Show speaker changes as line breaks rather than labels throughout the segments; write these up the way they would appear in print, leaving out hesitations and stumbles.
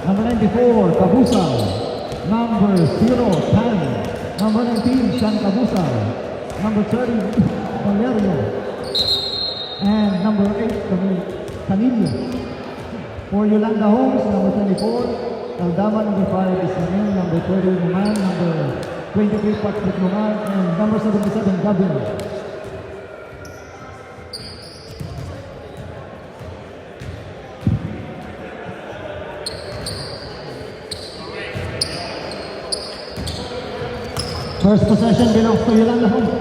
Number 94, Kabusal. Number 0, Tan. Number 19, Sean Kabusal. Number 30, Valerio. And number 8, Camilo. For Yolanda Holmes, number 24, Aldama, number 5, Ismael, number 30, Numan, number 23, Patrick Numan, and number 77, Gabriel. First possession belongs to Yolanda Holmes.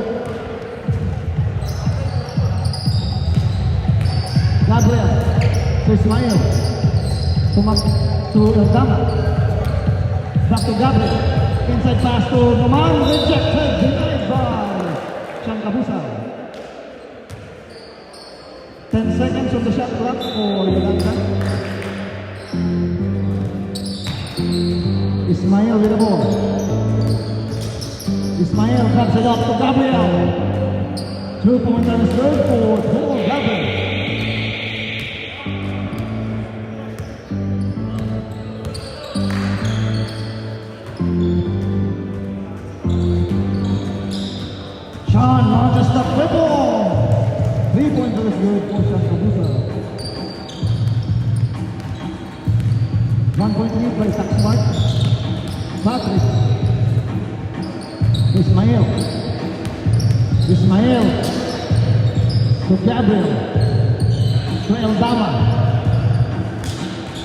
Gabriel to Ismael. To Aldama. Back to Gabriel. Inside pass to Numan. Rejected. Denied by Sean Kabusal. 10 seconds on the shot clock for Yolanda. Ismael with the ball. Ismael cuts it off to Gabriel. 2-pointer is good for Paul Gabriel. Sean launches the triple. 3-pointer is good for Sean Kabusal. 1.3 by Zach Smart. Patrick. Ismael to Gabriel to Aldama.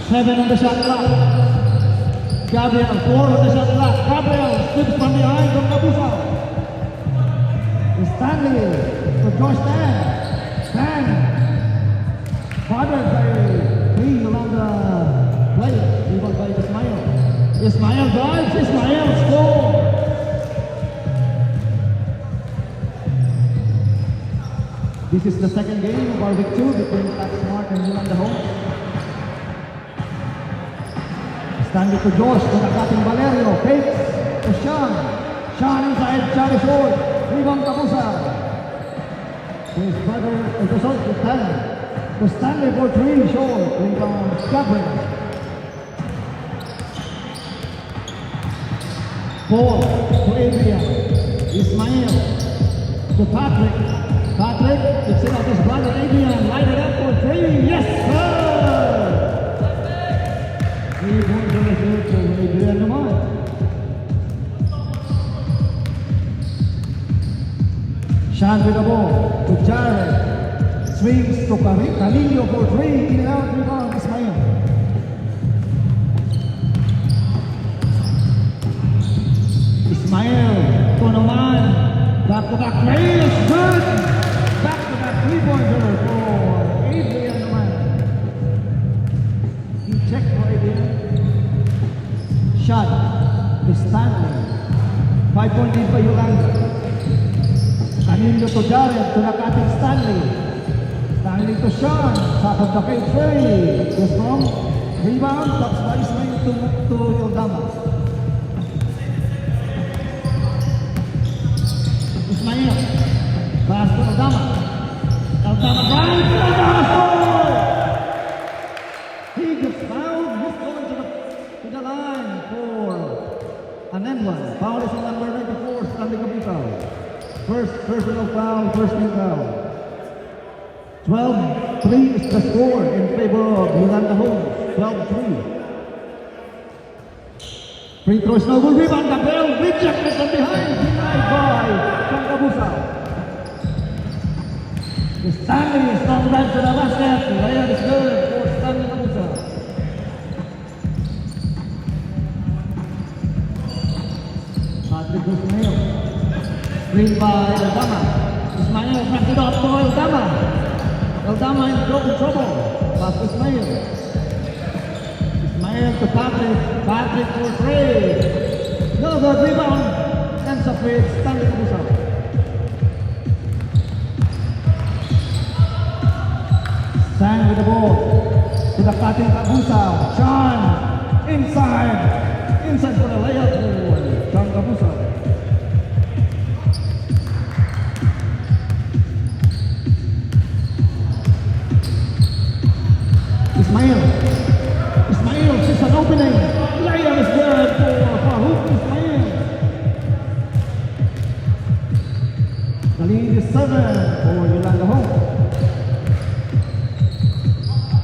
7 on the shot clock. Gabriel 4 on the shot clock. Gabriel slips from behind from Kabusal. Stanley to Josh Stan bothered by 3 Yolanda players. Rebound by Ismael. Ismael drives. Ismael scores. This is the second game of our week 2 between Zach Smart and Yolanda Holmes. Stanley to Josh, to nakating Valerio, fakes to Sean. Sean inside, Sean is short. Rebound Kabusal. To his brother, to Stan. To Stanley for 3, short. Rebound Gabriel. 4 to Adrian. Ismael to Patrick. Patrick picks it up his brother Adrian. Light it up for 3. Yes, sir! 3-pointer is good for Adrian naman. Sean with the ball to Jared. Swings to Camilo for 3. In and out, rebound Ismael. Ismael to Numan. Back-to-back play is good. Back-to-back 3-pointer for Adrian Numan. He checked for Adrian. Shot to Stanley. 5-point lead by Yolanda. Camilo to Jared, to nakating Stanley. Stanley to Sean. Top of the kay Trey. Goes from rebound. Tops by Ismael to Aldama. Ismael. Pass to Aldama. Aldama drives. Aldama scores! He gets fouled. He's going to the line for an end one. Foul is on number 94, Stanley Kabusal. First personal foul, first team foul. 12-3 is the score in favor of Yolanda Holmes. 12-3. Free throw is no good. Rebound, Gabriel rejected from behind. Denied by Sean Kabusal. Stanley is not right to the basket. Layup is good for Stanley Kabusal. Patrick Ismael. Screen by Aldama. Ismael knocks it off to Aldama. Aldama in trouble. Pass to Ismael. Ismael to Patrick. Patrick for 3. No good rebound. Ends up with Stanley Kabusal. Sang with the ball. To the cutting Kabusal. Sean inside. Inside for the layup for Sean Kabusal. Ismael Here's an opening. Layup is good for Farouk Ismail. The lead is 7 for Yolanda Home.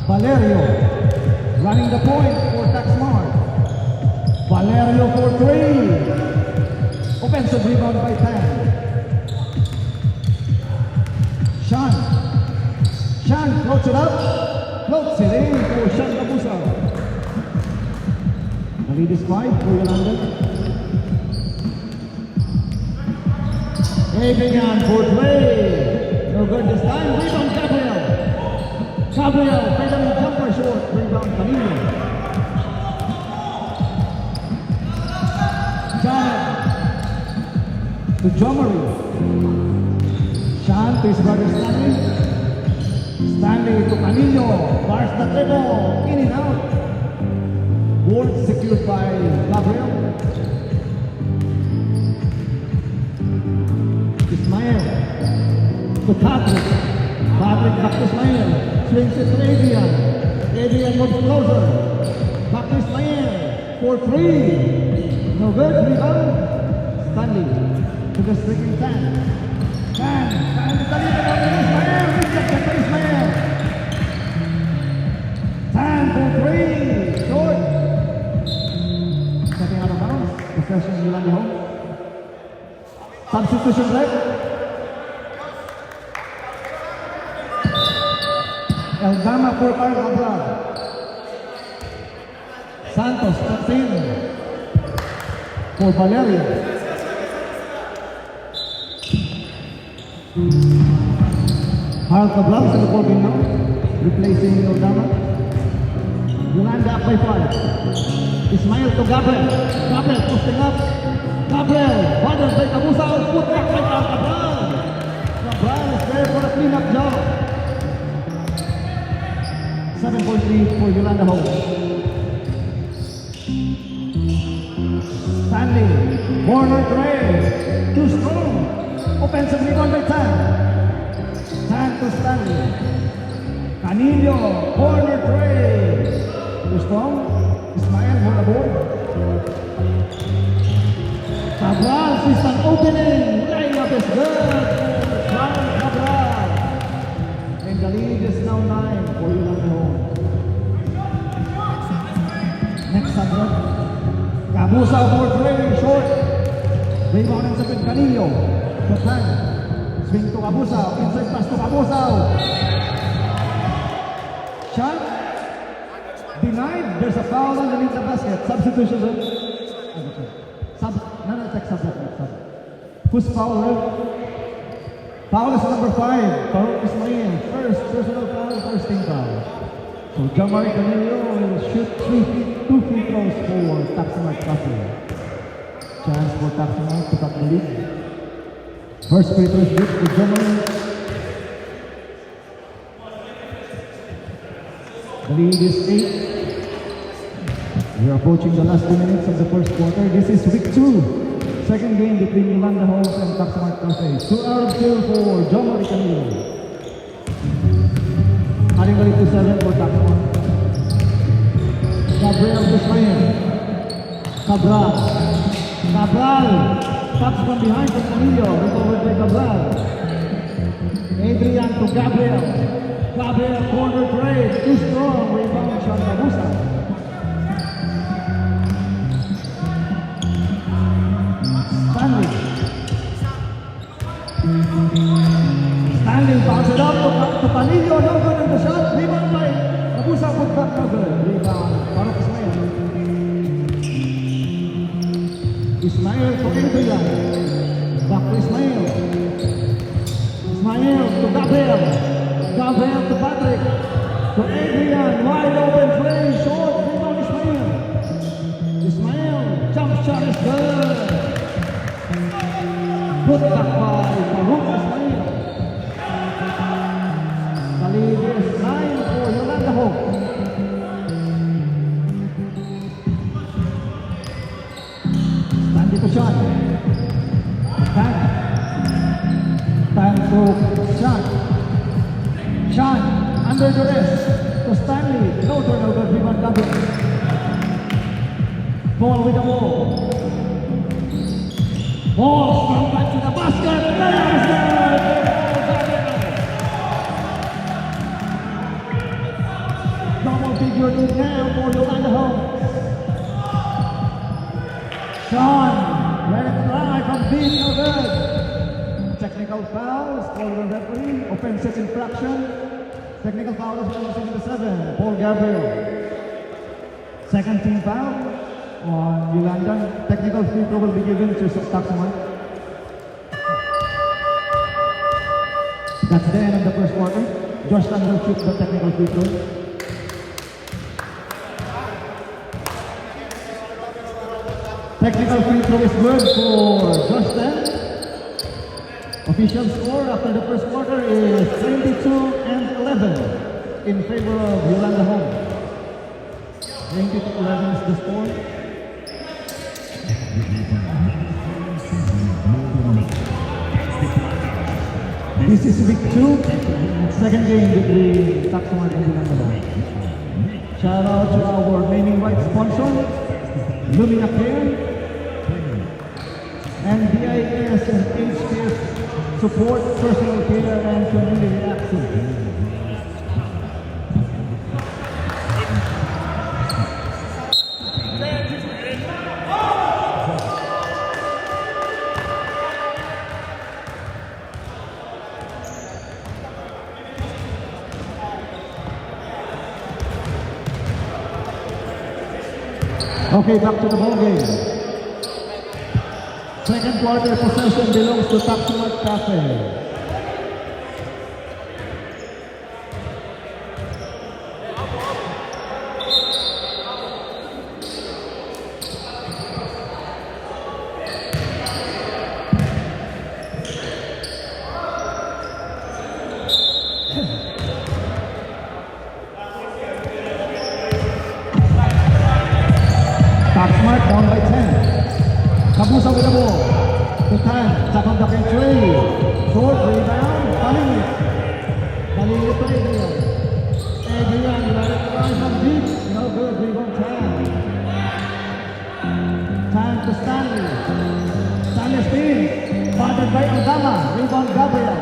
Valerio running the point for Taxmart. Valerio for 3. Offensive rebound by Tan. Shan floats it up. Floats it in for Shan Kabusa. The lead is 5 for Yolanda. Adrian for 3. No good this time. Rebound Gabriel. Gabriel, fadeaway jumper short. Rebound Camilo. Janet to Jomari. Shan to his brother Stanley. Stanley to Camilo. Bars the dribble. In and out. Board secured by Gabriel. Ismail to Patrick. Patrick back to Ismail. Swings it to Adrian. Adrian moves closer. Back to Ismail. For 3. No good. Rebound. Stanley to the striking Tan. Tan to the lead of Ismail. Rejected by Ismail. Tan for 3. Short. Stepping out of bounds. Possession Yolanda Home. Substitution break. Eldama for Carl Cabral. Santos steps in for Valerio. Carl Cabral is in the ball game now, replacing Eldama. Yolanda up by 5. Ismail to Gabriel. Gabriel posting up. Gabriel, bothered by Kabusa. Put back by Carl Cabral. Cabral is there for a cleanup job. 7-point lead for Yolanda Home. Stanley, corner tray, too strong. Offensive rebound by Tan. Tan to Stanley. Canillo, corner tray, too strong. Ismail on the board. Cabral sees an opening. Layup is good. Cabral. And the lead is now 9 for Yolanda Home. Next subject. Kabusa for 3, short. Rebound and second Canillo. The time. Swing to Kabusa. Inside pass to Kabusa. Shot. Denied. There's a foul underneath the basket. Substitution. Who's foul? Foul is number 5. Farouk Ismail. First personal foul, first team foul. So Jamari Canillo will shoot 2 free throws for Taxmart Coffee. Chance for Taxmart to cut the lead. First free throw shoot to Jamari. The lead is 8. We are approaching the last 2 minutes of the first quarter. This is week 2. Second game between Yolanda Home and Taxmart Cafe. 2 out of 2 for Jamari Canillo. Adding the lead to 7 for Taxmart. Gabriel Ismail. Cabral. Taps from behind from Canillo. Recovered by Cabral. Adrian to Gabriel. Gabriel corner tray. Too strong. Rebound shot Kabusa. Stanley bounce it up to Canillo. No good in the shot. Rebound by Kabusa. Put back no good. Rebound. Farouk Ismail. Ismail to Adrian. Back to Ismail. Ismail to Gabriel. Gabriel to Patrick. To Adrian. Wide open tray. Short. Rebound Ismail. Ismail. Jump shot is good. Put back by Farouk Ismail. The lead is 9 for Yolanda Home. Stanley to shot. Tan to shot. Shot under duress to Stanley. No turnover. Rebound Gabriel. Paul with the ball. Ball strong back to the basket. Layers double figure lead now for Yolanda Holmes. Sean, let it fly from deep, no good. Technical fouls for the referee. Offensive infraction. Technical foul is number 77, Paul Gabriel. Second team foul on Yolanda. Technical free throw will be given to Taxman. That's the end of the first quarter. Georgetown will shoot the technical free throw. Technical free throw is good for Georgetown. Official score after the first quarter is 22-11 in favor of Yolanda Holmes. 22-11 is the score. This is week 2, second game between Taxman and Yolanda Holmes. Shout out to our naming rights sponsor, Lumina Care, and BIS and HKS support personal care and community action. Okay, back to the ball game. Second quarter possession belongs to Taxman Cafe. Taxman down by 10. Kabusa with the ball. To 10. Tap on the pin three. Short rebound. Palinit. Palinit to Adrian. Adrian, let it rise from deep. No good. Rebound 10. 10 to Stanley. Stanley spin. Batted by Aldama. Rebound Gabriel.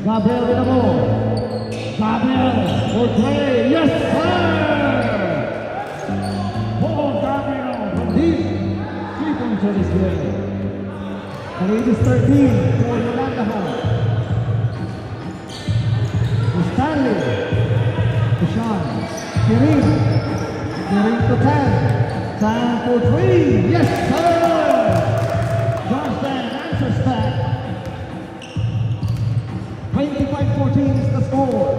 Gabriel with the ball. Gabriel for three. Yes, sir! Paul Gabriel from deep. 3-pointer is good. The lead is 13 for Yolanda Holmes. To Stanley. To Sean. Kirin. Kirin to 10. Time for three. Yes, sir! Georgetown answers back. 25-14 is the score.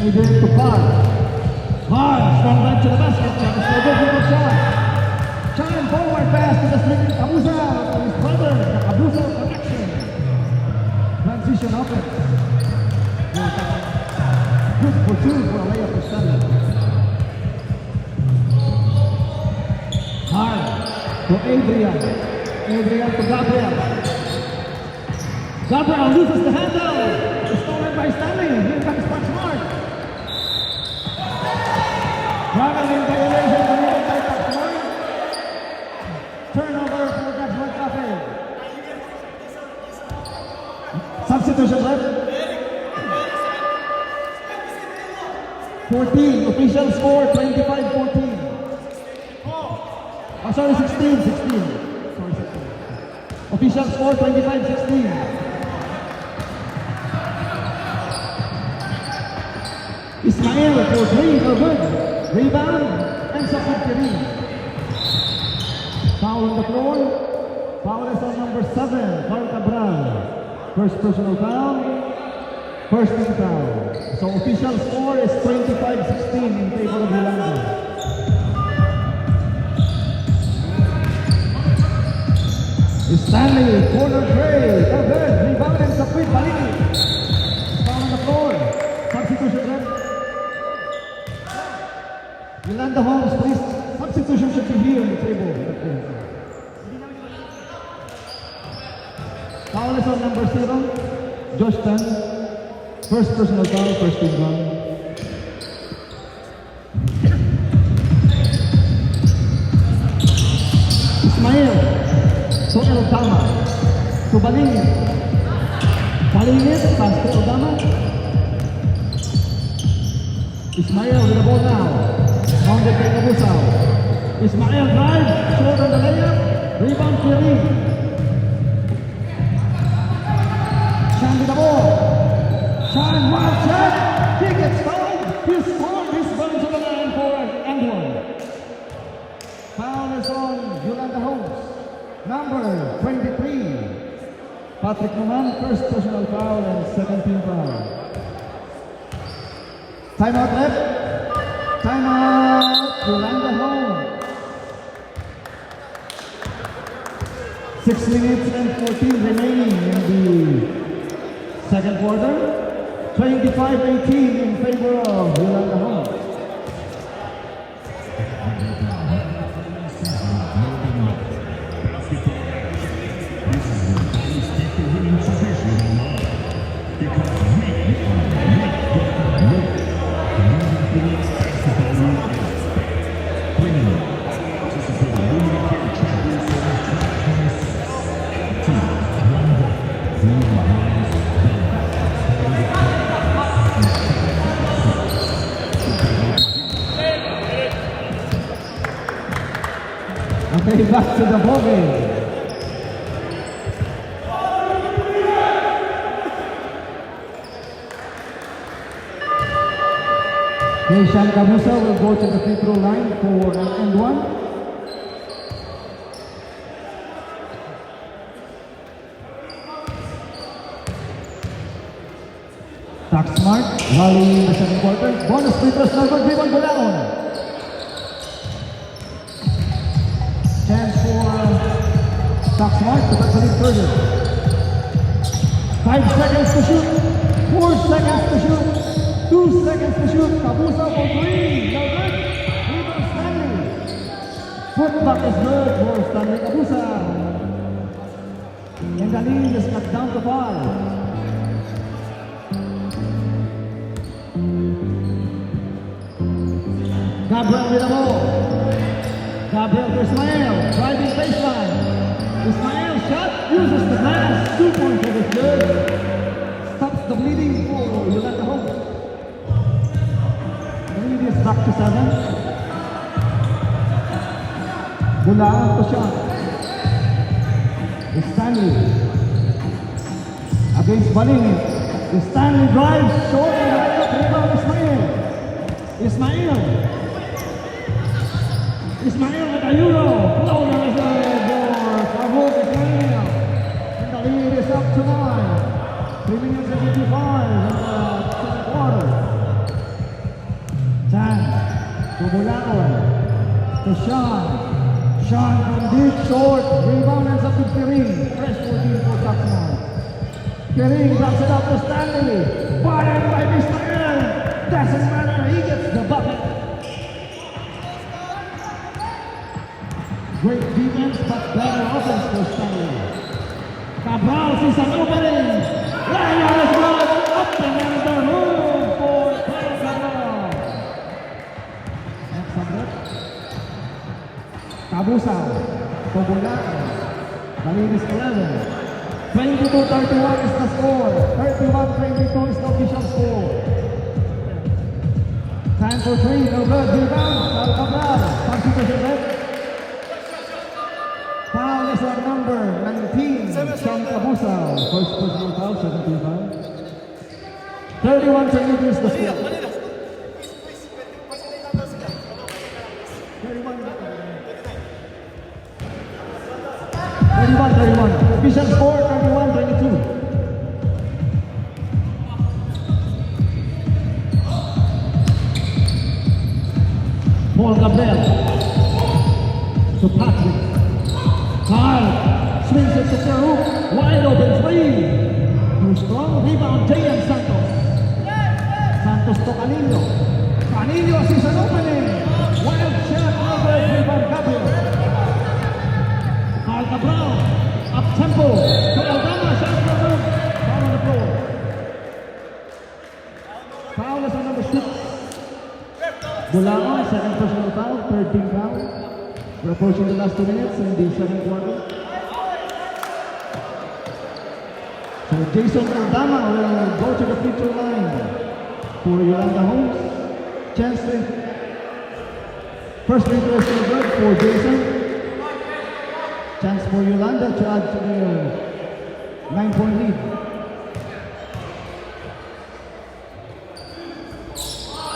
Adrian to Parr. Parr, strong leg to the basket. That is no good for the shot. Shine forward pass to the string. Kabusa to his brother. The Kabusa connection. Transition offense. Good for two for a layup to Stanley. Parr to Adrian. Adrian to Gabriel. Gabriel loses the handle. Stolen by Stanley. Here comes Smart. Traveling violation committed by Taxman. Turnover for Taxman Cafe. Substitution left. 14. Official score 25-14. Oh, sorry, 16. Sorry, 16. Official score 25-16. Ismail for three, no good. Rebound, ends up with Kirin. Foul on the floor. Foul is on number 7, Carl Cabral. First personal foul. First team foul. So official score is 25-16 in favor of Yolanda. Stanley, corner tray, no good. Rebound ends up with Balini. Foul on the floor. Substitution left. Yolanda Holmes, please. Substitution should be here on the table. Foul is on number 0, Josh Tan. First personal foul, first team foul. Ismael, to Eldama, to Balingit. Balingit, pass to Eldama. Ismael with the ball now. Founded by Kabusao. Ismael drive, short on the layup. Rebound Kirin. Shan with the ball. Shan, wild shot. He gets fouled. He scored. He's going to the line for and one. Foul is on Yolanda Holmes. Number 23. Patrick Numan, first personal foul and second team foul. Timeout left. Timeout. Yolanda Holmes. 6 minutes and 14 remaining in the second quarter. 25-18 in favor of Yolanda Holmes. Okay, back to the ball game. Shan Kabusa will go to the free throw line for an and one. Tax Smart, rally in the second quarter. Bonus free throws, no good, rebound, Bulaon. Chance for Tax Smart to cut the lead further. 5 seconds to shoot. 4 seconds to shoot. 2 seconds to shoot. Kabusa for 3. No good. Rebound Stanley. Putback is good for Stanley Kabusa. And the lead is cut down to 5. Gabriel with the ball. Gabriel for Ismael. Driving baseline. Ismael shot. Uses the glass. 2 points for the third. Stops the bleeding for Yolanda Holmes. The lead is back to 7. Bulaon to shot. Stanley. Against Balingit. Stanley drives. Short and right up. Rebound Ismael. Ismael with a euro. Floater is good for Mahmoud Ismael. And the lead is up to 9. 3 minutes and 55 in the second quarter. Chan to Bulaon. To Sean. Sean from deep short. Rebound ends up to Kirin. Fresh 14 for Taxman. Kirin drops it up to Stanley. Fired by Ismael. Doesn't matter. He gets the bucket. Great defense, but better offense for Stanley. Cabral sees an opening. Lionel is good. Up and under move for Cabral. Next subject. Kabusa. Bulaon. The lead is 11. 22-31 is the score. 31-22 is the official score. Time for 3, no good. Rebound. Cabral. Substitution left. Foul is on number 19, Shan Kabusa. First personal foul, 17 foul. 31-22 is the score. 31-31. Official score, 31-22. Paul Gabriel to Patrick. Carl swings it to Farouk. Wide open 3. Too strong. Rebound, J.M. Santos. Santos to Bulaon, second personal foul, third team foul. We're approaching the last 2 minutes in the second quarter. So Jason Aldama will go to the free throw line for Yolanda Homes. Chance to first free throw is still good for Jason. Chance for Yolanda to add to their 9-point lead.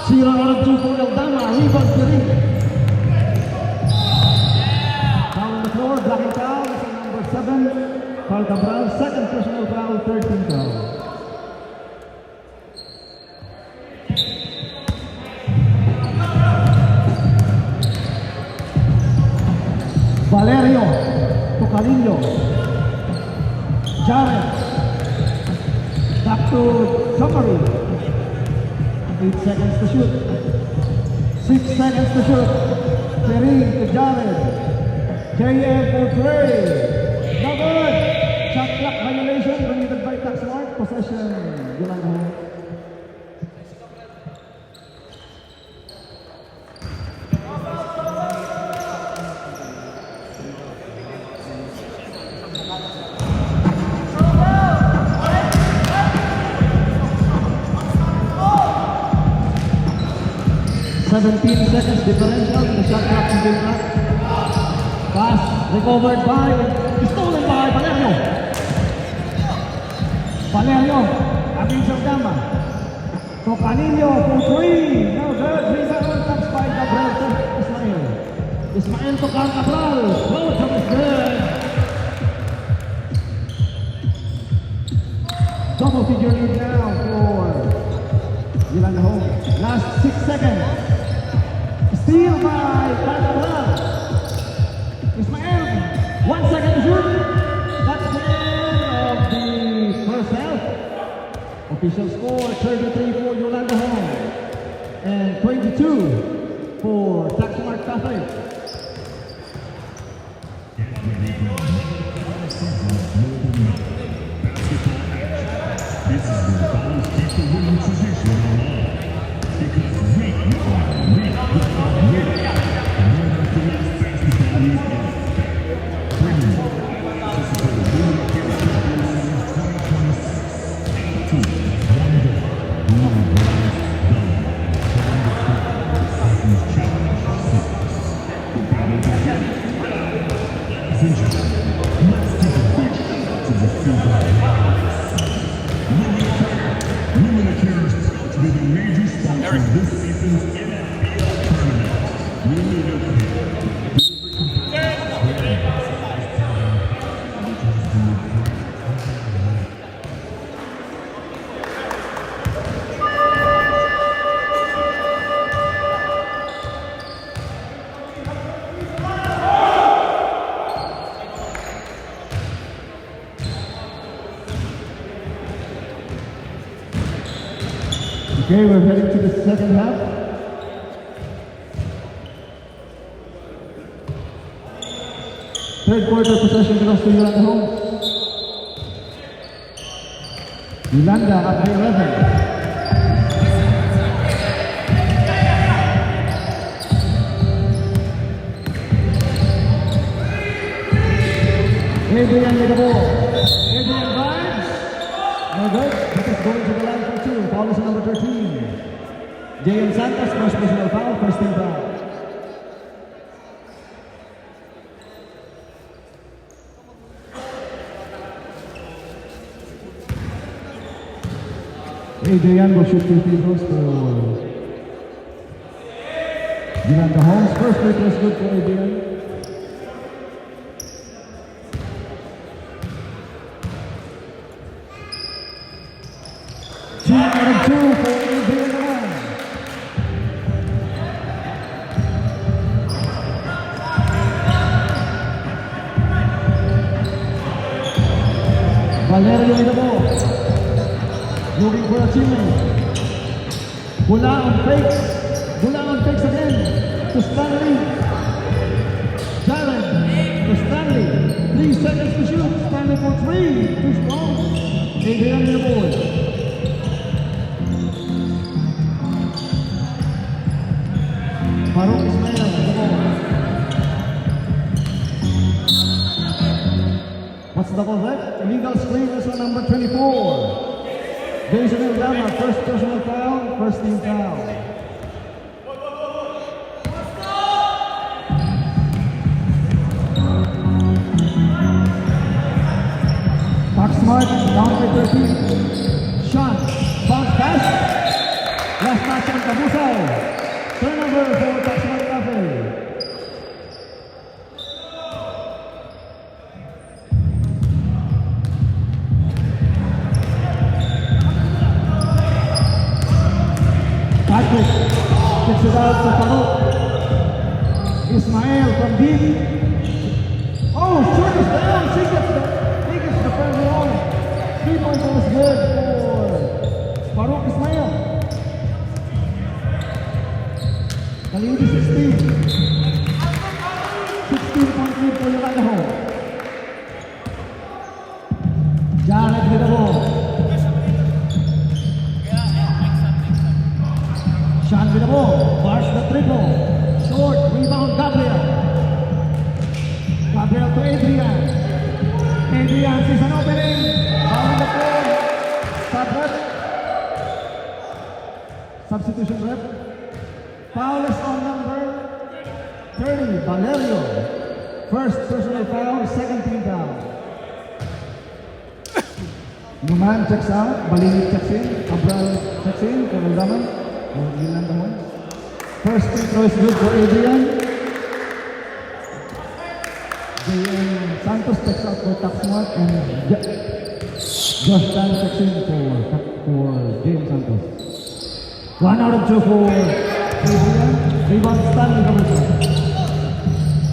Zero out of 2 for Aldama. Rebound Pirig. Down on the floor, blocking foul. This is number 7. Carl Cabral, second personal foul, third team foul. Valerio Tocalillo. Jared. Back to Summary. 8 seconds to shoot. 6 seconds to shoot. Pirig to Jared. JM for 3. No good. Shot clock violation committed by Taxmark. Possession. Yolanda Homes. Seventeen seconds differential in the shot clock in game clock. Pass recovered by, stolen by Valerio. Valerio against Aldama. Tocalillo for 3. No good. Rebound touched by Gabriel to Ismael. Ismael to Carl Cabral. Both of is good. Double figure lead now for Yolanda Homes. Last 6 seconds. Steal by Carl Cabral. Ismael, 1 second to shoot. That's the end of the first half. Official score 33 for Yolanda Homes and 22 for Taxmark Cafe.
This is the balance keep the winning position alive. Because we are this season's NFL tournament.
Okay, we're heading to the second half. Third quarter possession belongs to Yolanda Homes. Yolanda up by 11. Adrian with the ball. Adrian drives. No good. That is going to the line for 2. Foul is number 13. J.M. Santos, first personal foul, first team foul. Adrian will shoot 2 free throws for Yolanda Homes. First free throw is good for Adrian. Two out of 2 for Adrian Naman. Valerio in the ball. Looking for a teammate. Bulaon fakes. Bulaon fakes again. To Stanley. Jared. To Stanley. 3 seconds to shoot. Stanley for 3. Too strong. Adrian in the ball. the correct illegal screen is on number 24. Jason Aldama, first personal foul, first team foul. Smart, down by 13. Sean, bounce pass. Last match on Kabusay. Turnover for Taxman Cafe. Patrick kicks it out to Farouk. Ismael from deep. Oh, shoot is down. She gets the first roll. 3-point was good for Farouk Ismail. Kalidi 16. 16-point lead for Idaho. Jared with the ball. Sean with the ball. Bars the triple. Short. Rebound Gabriel. Gabriel to Adrian. Adrian sees an opening. Foul the floor. Stop rep. Substitution rep. Foul is on number 30, Valerio. First personal foul, second team foul. Numan checks out, Balingit checks in, Cabral checks in, Kamaldaman. First free throw is good for Adrian. JM Santos checks out for Taxmart and Josh Dan checks in for James Santos. 1 out of 2 for Adrian. Rebound Stanley Robertson.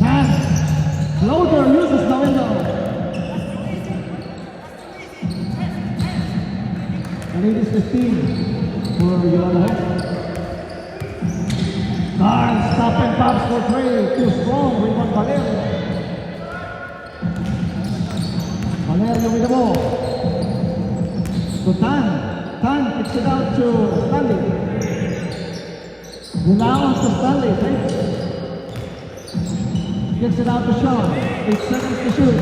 And Floater uses the window. And it is 15 for Yolanda. Carl stop and pops for 3. Too strong. Rebound Valerio. Valerio with the ball. To Tan. Tan kicks it out to Stanley. Gulaon to Stanley. Kicks it out to Sean. 8 seconds to shoot.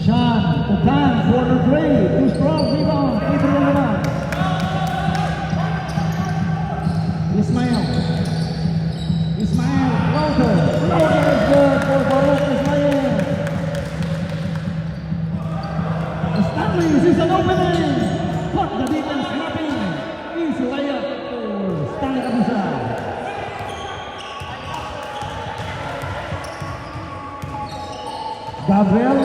Sean to Tan. Corner 3. Too strong. Rebound. Adrian naman. Ismael. Floater. Floater is good for Farouk Ismael. Stanley sees an opening. Caught the defense snapping. Easy layup for Stanley Abusa. Gabriel,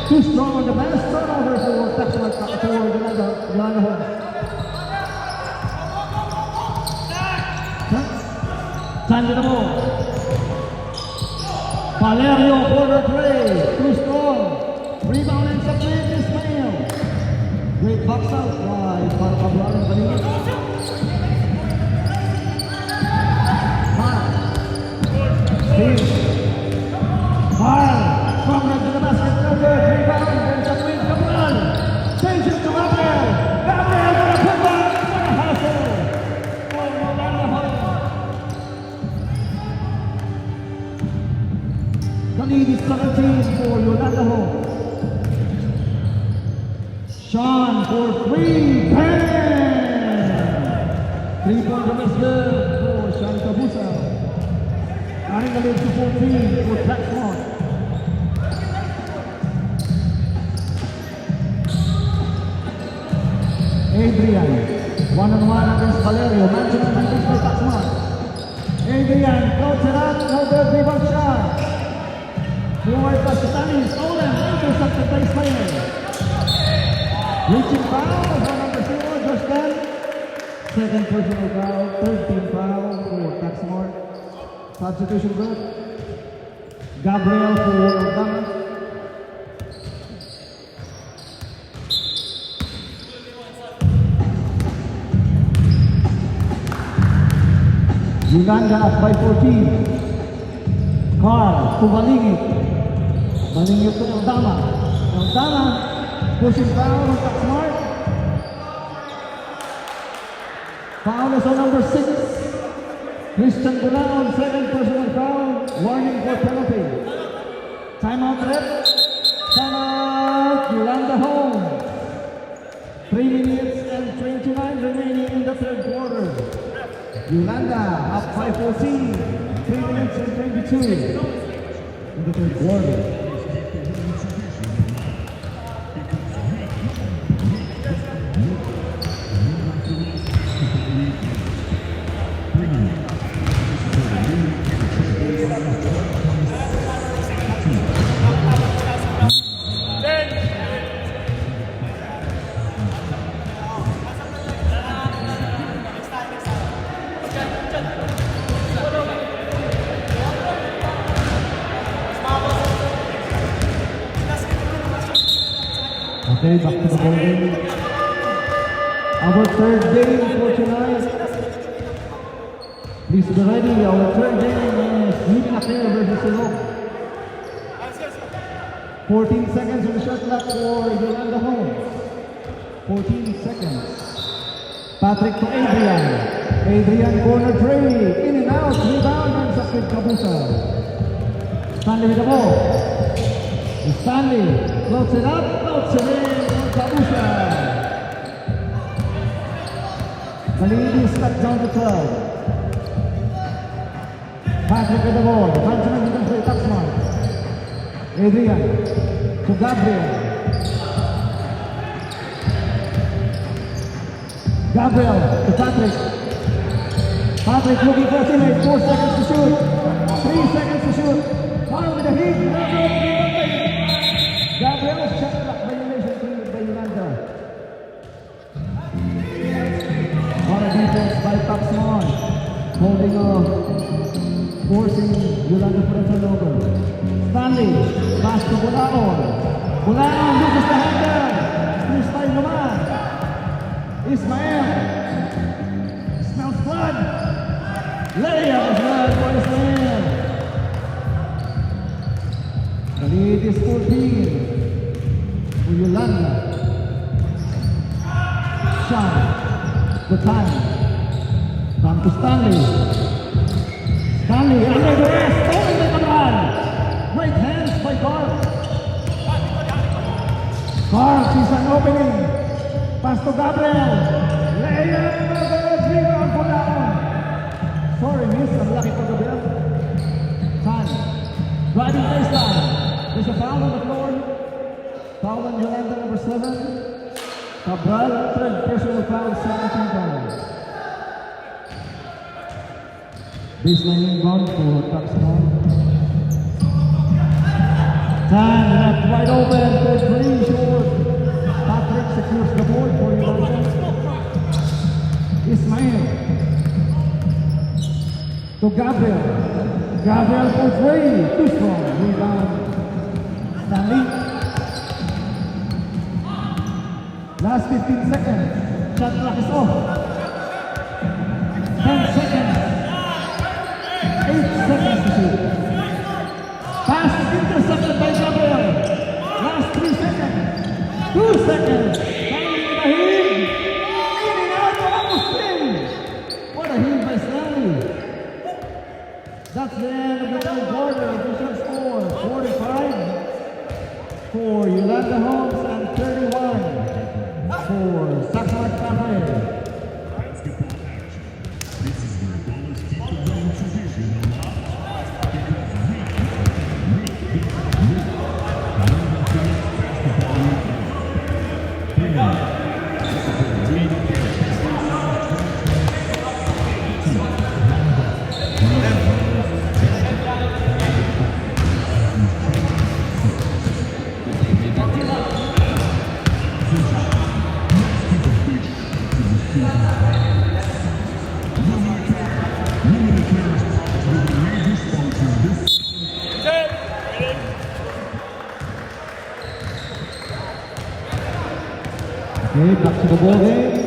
too strong on the pass. Turnover for Taxman for Yolanda Holmes. Time to the ball. Valerio corner 3. Too strong. Rebound ends up with Ismael. Great box out by Cabral and Balingit. Steve. From red to the basket. No good. Rebound ends up with Cabral. Change it to Gabriel. Gabriel gonna put back. Gonna hustle. For Yolanda Holmes. The lead is 17 for Yolanda Holmes. Sean for 3, 10! 3-point is good for Sean Kabusa. Adding the lead to 14 for Taxmart. Adrian, 1-on-1 against Valerio. Management against by Taxmart. Adrian floats it up, no good, rebound shot. Forward pass to Tani, stolen, intercepted by Ismael. Reaching foul for number 0, Josh Dan. Second personal foul, third team foul for Taxmart. Substitution group. Gabriel for Aldama. Uganda up by 14. Carl to Balingit. Balingit to Aldama. Aldama pushing foul on Taxmart. Foul is on number 6. Christian Gulaon, second personal foul. Warning for penalty. Timeout rep. Yolanda up by 14. 3 minutes and 22 in the third quarter. Okay, back to the ball game. Our third game for tonight. Please be ready. Our third game is Unacare versus Silog. 14 seconds on the shot clock for Yolanda Homes. 14 seconds. Patrick to Adrian. Adrian corner three. In and out. Rebound and Sakit Kabusa. Stanley with the ball. Stanley floats it up. Floats it in. Kabusa. Malidis cut down to 12. Patrick with the ball. Benjamin with the play. Taxman. Adrian to Gabriel. Gabriel to Patrick. Patrick looking for a teammate. 4 seconds to shoot. 3 seconds to shoot. Foul with the heat. Gabriel shot clock violation created by Yolanda. What a defense by Taxman. Holding off. Forcing Yolanda for a turnover. Stanley, pass to Bulaon. Bulaon loses the handle. Freestyle naman. Ismael. Smells blood. Layup is blood for Ismael. The lead is 14 for Yolanda. Shot. The time. Come to Stanley. Stanley under the rest. Tony with the ball. Great hands by Carl. Carl sees an opening. Pass to Gabriel. Layup. Rebound for down. Sorry, miss. Ang laki for Gabriel. San. Driving baseline. There's a foul on the floor. Foul on Yolanda number 7. Cabral, third personal foul, 17 fouls. Baseline inbound for Taxman. Tan left wide open, third three short. Patrick secures the board for Yolanda. Ismael to Gabriel. Gabriel for three, too strong. Rebound. Stanley. Last 15 seconds. Shot clock is off. 10 seconds. 8 seconds to shoot. Pass intercepted by Gabriel. Last 3 seconds. 2 seconds. Stanley with a heave. In and out of Agustin. What a heave by Stanley. That's the end of the third quarter. Official score 45 for Yolanda Homes and 31 for Saxarat Cafe.
Basketball action. This is where ballers keep the winning tradition alive.
Okay, back to the ball game.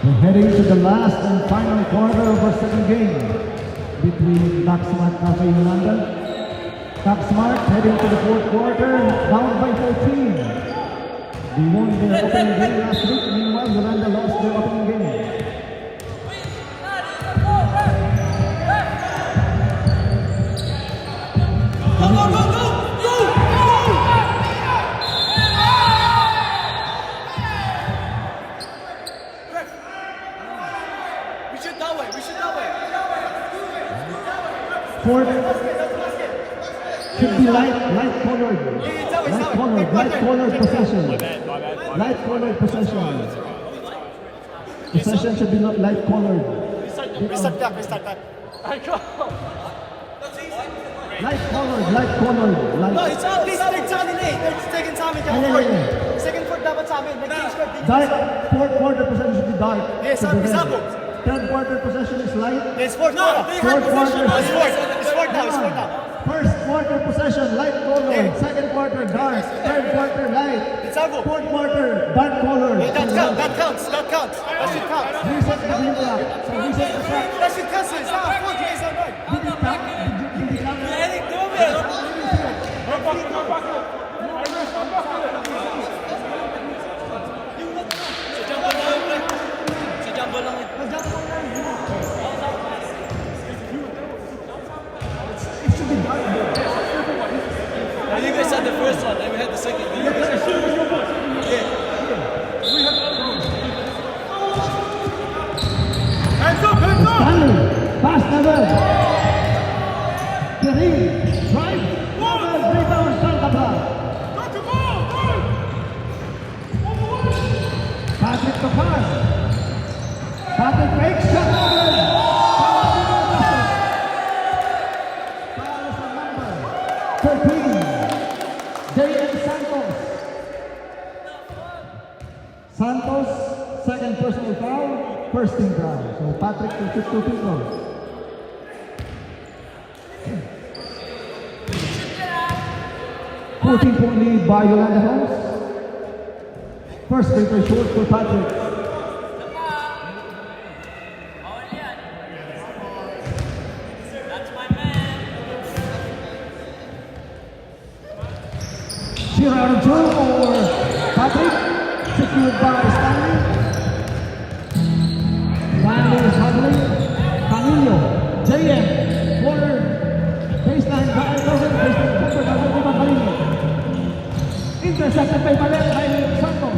We're heading to the last and final quarter of our second game between Taxmart Cafe and Yolanda. Taxmart heading to the fourth quarter, down by 14. They won their opening game last week. Meanwhile, Yolanda lost their opening game.
Go, go, go, go! that way. We shoot that way.
Fourth should be light colored. Light colored possession. Light colored possession. Possession should be not light colored.
Restart that.
Light colored.
No, it's all these they're Johnny Nate. They're taking time in Second foot dapat sa amin. Nag-change court.
Dark. Fourth quarter possession should be dark.
Yes,
To the
Sabo.
red. Third quarter possession is light.
It's fourth quarter.
Fourth quarter.
It's fourth now.
First quarter possession, light colored.
Yeah.
Second quarter, dark. Third quarter, light.
It's Sabo.
Fourth quarter, dark colored.
That counts. That should count.
Reset the game clock. So reset the clock.
That should count. It's not fourth. It's not right.
Did it count? Did it count?
Eric, do it.
It should be dark.
I think I said the first one, then we had the second.
Stanley, pass never. Kareem, drive. Never, rebound, Santapa. Patrick to pass. Patrick makes shot. Foul is on number 13. J.M. Santos, second personal foul, first team foul. So Patrick will shoot 2 free throws. Point lead by Yolanda Holmes. First free throw short for Patrick. Sheer out of two for Patrick. Secured by Stanley. Stanley is huddling. Camilo. JM. Corner. Baseline. Doesn't. Camilo. Intercepted by Palet by Santos.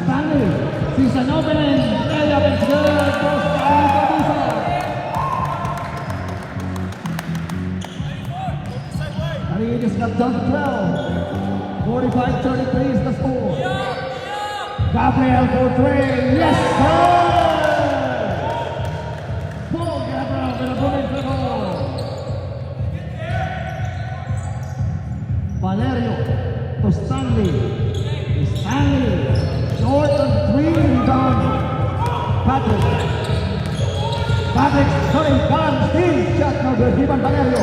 Stanley. Sees an opening. Layup is good. Goes down to Musa. And he just got down to 12. 45-33 is the score. Gabriel for three. Yes, sir! Paul Gabriel with a bullet dribble. Valerio to Stanley. Stanley. Short on three. Rebound. Patrick. Sorry, Van Steel. Shot no good. Rebound Valerio.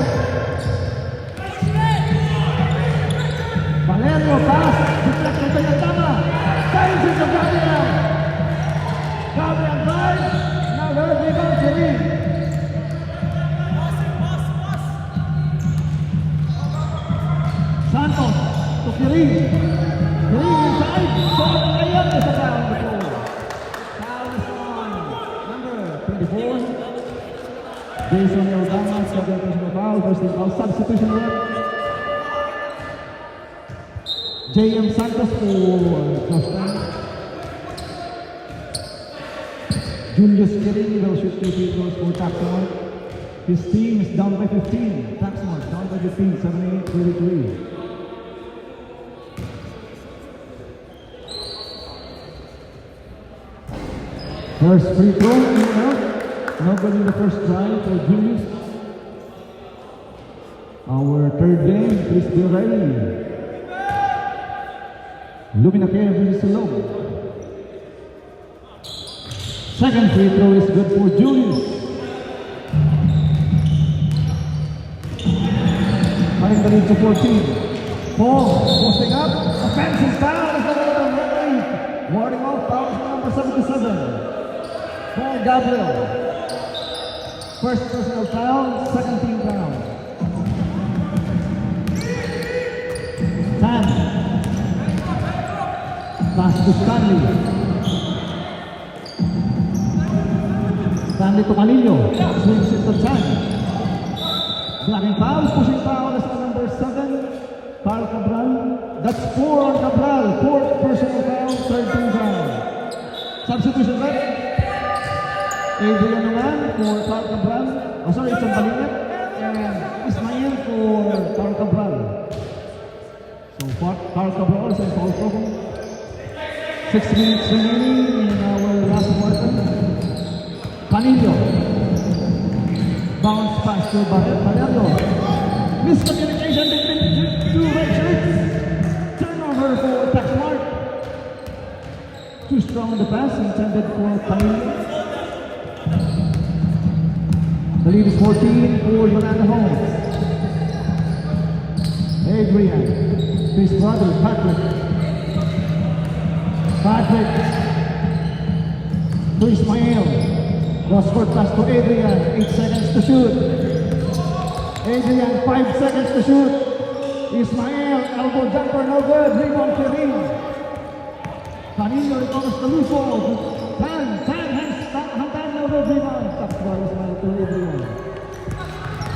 Valerio pass. Deflected by Yantama. Finds it to Gabriel. Gabriel drives. Now there's rebound Kareem. Santos to Kareem. Kareem inside. Shot layup is around the goal. Foul is on number 24. Jason Eldama, second personal foul. First team foul. Substitution work. J.M. Santos for Costa. Julius Kirin will shoot 2 free throws for Taxamar. His team is down by 15. Taxamar down by 15, 78-33. First free throw, no good in the first drive for Julius. Our third game, Chris O'Reilly. Lumina Care versus Salome. Second free throw is good for Julius. Cutting the lead to 14. Paul posting up. Offensive foul is the referee. Warding off foul is number 77. Paul Gabriel. First personal foul, second team foul. 10. Pass to Stanley. Stanley to Canillo. Swings it to Chan. Blocking foul, pushing foul is on number 7. Foul Cabral. That's 4 on Cabral. 4th personal foul, third team foul. Substitution right? Adrian naman for Carl Cabral. Oh, sorry, isang balikat. And Ismael for Carl Cabral. So, Carl Cabral is in foul trouble. 6 minutes remaining in our last quarter. Canillo. Bounce pass to Valerio. Miscommunication between two red shirts. Turnover for Taxmart. Too strong on the pass, intended for Canillo. The lead is 14 for Yolanda Holmes. Adrian, his brother Patrick. Patrick to Ismael. Cross-court pass to Adrian. 8 seconds to shoot. Adrian, 5 seconds to shoot. Ismael, elbow jumper, no good. Rebound Kevin. Canillo recovers the loose ball. Hand, no good. Rebound. Top ball Ismael to Adrian.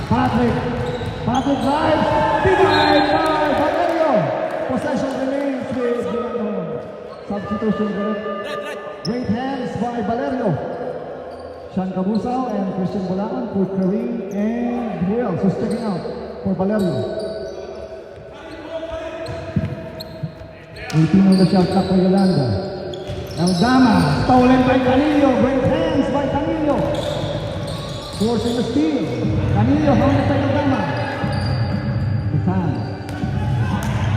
Patrick drives. Denied by Valerio. Possession remains with Yolanda Holmes. Substitution great hands by Valerio. Sean Cabusao and Christian Bolaan for Kareem and who else is checking out for Valerio. 18 on the shot clock for Yolanda. Eldama stolen by Canillo. Great hands by Canillo. Forcing the steal. Canillo hounded by Eldama. Itan.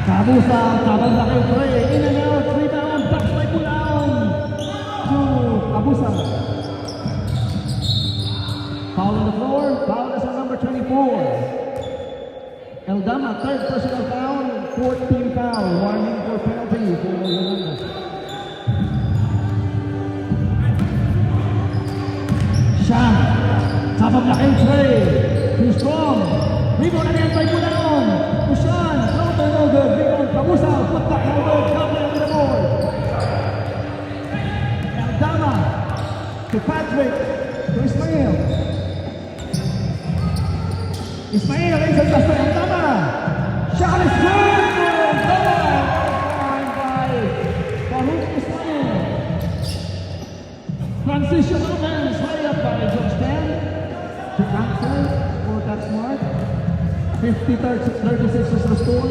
Cabusao, tabang na kayo three. In and out, rebound, touch by Bolaan. To Cabusao. Foul on the floor. Foul is on number 24. Eldama, third personal foul. 14 foul. Warning for penalty for Yolanda. Sham. Top of the end tray. Too strong. Rebound again by Bolaan. Ushan. Counter no good. Rebound. Cabusao. Put back no good. Counter on the board. Eldama. To Patrick. To Ismael. Ismael inside pass to Eldama. Shot is good for Eldama. Line by Farouk Ismael. Transition offense. High up by George Stan. To answer for Taxmart. 50-36 is the score.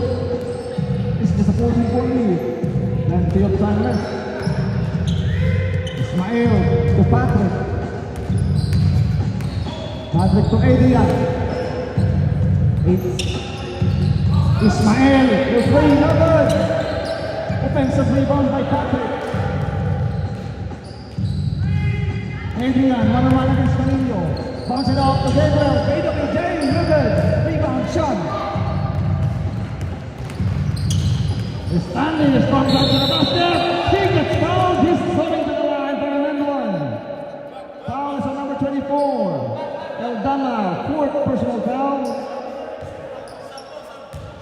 It's just a 14-point lead. Plenty of time left. Ismael to Patrick. Patrick to Adrian. Ismael was way no good. Offensive rebound by Patrick. Adrian, one-on-one against Canillo. Bounce it off to Gabriel. KWJ, no good. Rebound, Sean. Stanley is from out to the basket. He gets fouled. He's coming to the line for an and one. Foul is on number 24. Eldama, fourth personal foul.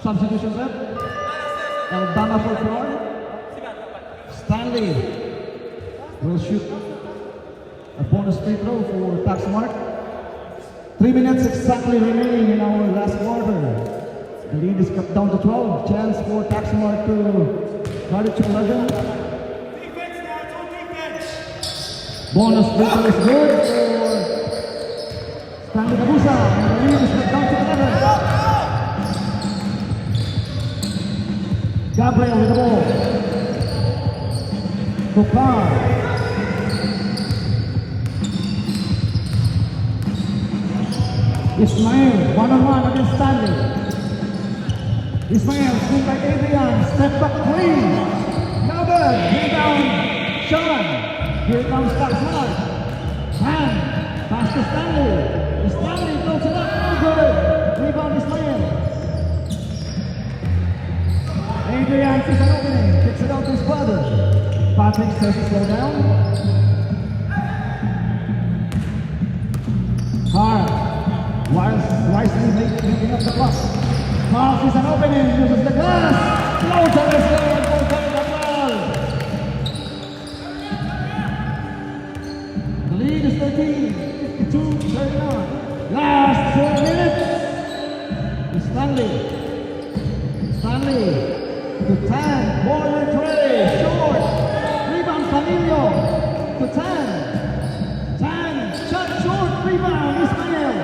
Substitution left. Eldama for floor. Stanley will shoot a bonus free throw for Taxmart. 3 minutes exactly remaining in our last quarter. The lead is cut down to 12. Chance for Taxmart to cut it to 11. Bonus free throw is good for Stanley Cabusao. And the lead is cut down to 11. Gabriel with the ball. To Carr. Ismael, one-on-one against Stanley. Ismael, screen by Adrian. Step back three. No good. Rebound, Sean. Here comes Taxmart. Hand. Pass to Stanley. Stanley throws it up. No good. Rebound, Ismael. Adrian sees an opening, kicks it out to his brother. Patrick says to slow down. Carr, wisely making up the clock. Carr sees an opening, uses the glass. Floats on the side for Cabral. The lead is 13, 52-39. Last 4 minutes. Stanley. To Tan, Warner Trey, short, rebound Canillo, to Tan, Rebound, Ismael.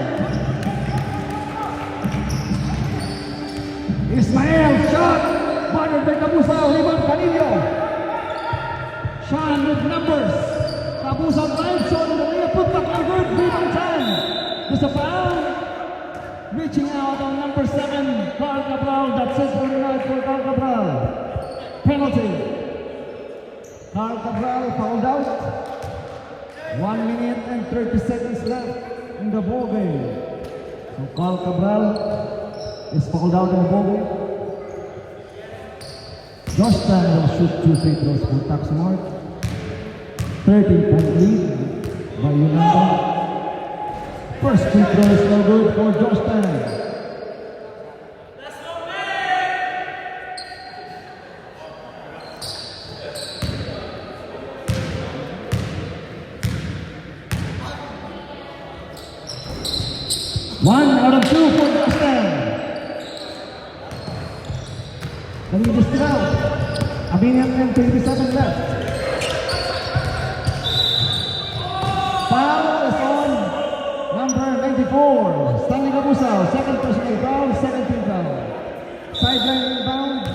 Ismael, shot. Bothered by Cabusao. Rebound, Canillo. Sean with numbers. Cabusao drives on the layup. Put back a good. Rebound, Sean. There's a foul. Reaching out on number 7, Carl Cabral. That's it for the night for Carl Cabral. Penalty. Carl Cabral fouled out. 1 minute and 30 seconds left in the ball game. So Carl Cabral is fouled out in the ball game. Josh Tan will shoot 2 free throws for Taxmark. 13-point lead by Yolanda. First free throw is no good for Josh Tan. One out of 2 for Josh Tan. The lead is still out. A minute and 27 left. Foul is on number 94, Stanley Cabusao. Second personal foul, second team foul. Sideline inbound.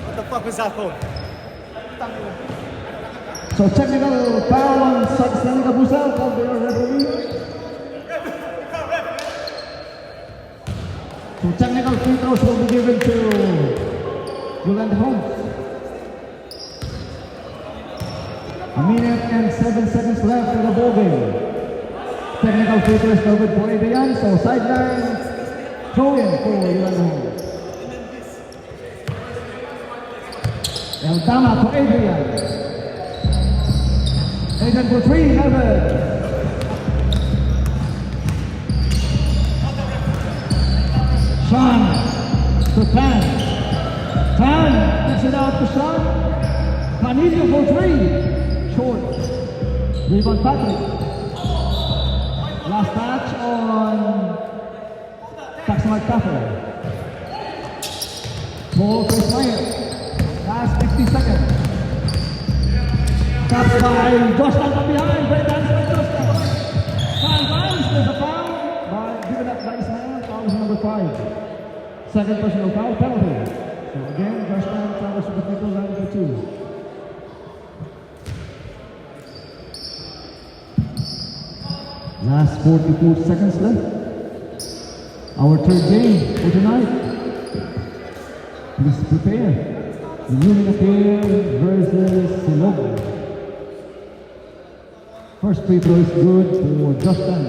What the fuck was that for?
So technical foul on Stanley Cabusao called by our referee. So technical free throws will be given to Yolanda Holmes. A minute and 7 seconds left in the ball game. Technical free throw is no good for Adrian, so sideline throw in for Yolanda Holmes. Eldama to Adrian. Adrian for 3, never. Sean to Tan. Tan gets it out to Sean. Canillo for 3. Short. Rebound Patrick. Last touch on Taxmark Taffer. Ball for Ismael. Last 60 seconds. Taps by Josh Tan from behind. Great dance by Josh Tan. Foul bounce. There's a foul given up by Ismael. Foul is number 5. Second personal foul penalty. So again, Josh Tan travels to the free throw line for 2. Last 44 seconds left. Our third game for tonight. Please prepare. The Unicare versus Silog. First free throw is good for Justin.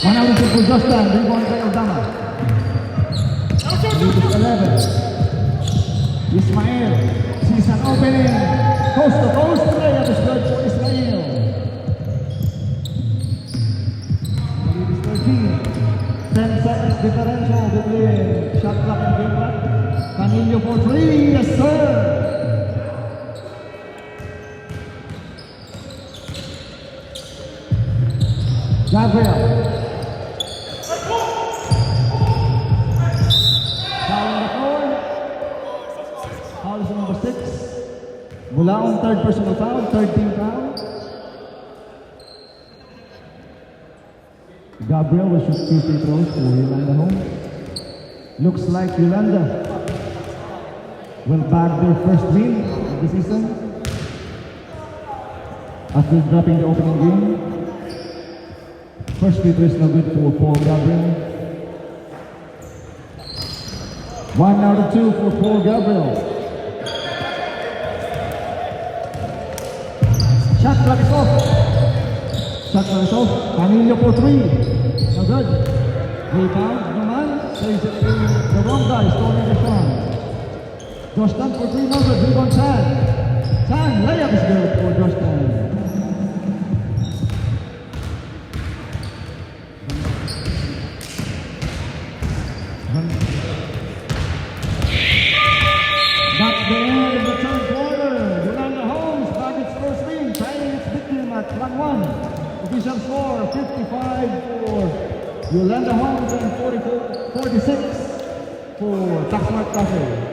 One out for Justin. Rebound by Aldama. Lead is 11. Ismael sees an opening. Coast to coast layup is good for Ismael. The lead is 13. 10 seconds differential between shot clock and game clock. Canillo for 3. Yes, sir. Gabriel. Mula on third personal foul, third team foul. Gabriel will shoot 2 free throws for Yolanda Holmes. Looks like Yolanda will bag their first win of the season after dropping the opening game. First free throw is no good for Paul Gabriel. 1 out of 2 for Paul Gabriel. Shot clock is off. Shot clock is off. Canillo for 3. No good. Rebound naman. Plays it in the wrong guy. Stolen the shot. Josh Tan for 3. No good. Rebound Tan. Tan. Layup is good for Josh Tan. That's the end of the third quarter. Yolanda Holmes back its first win, tying its victim at 1-1. Official score 55 for Yolanda Holmes and 46 for Taxmart Cafe.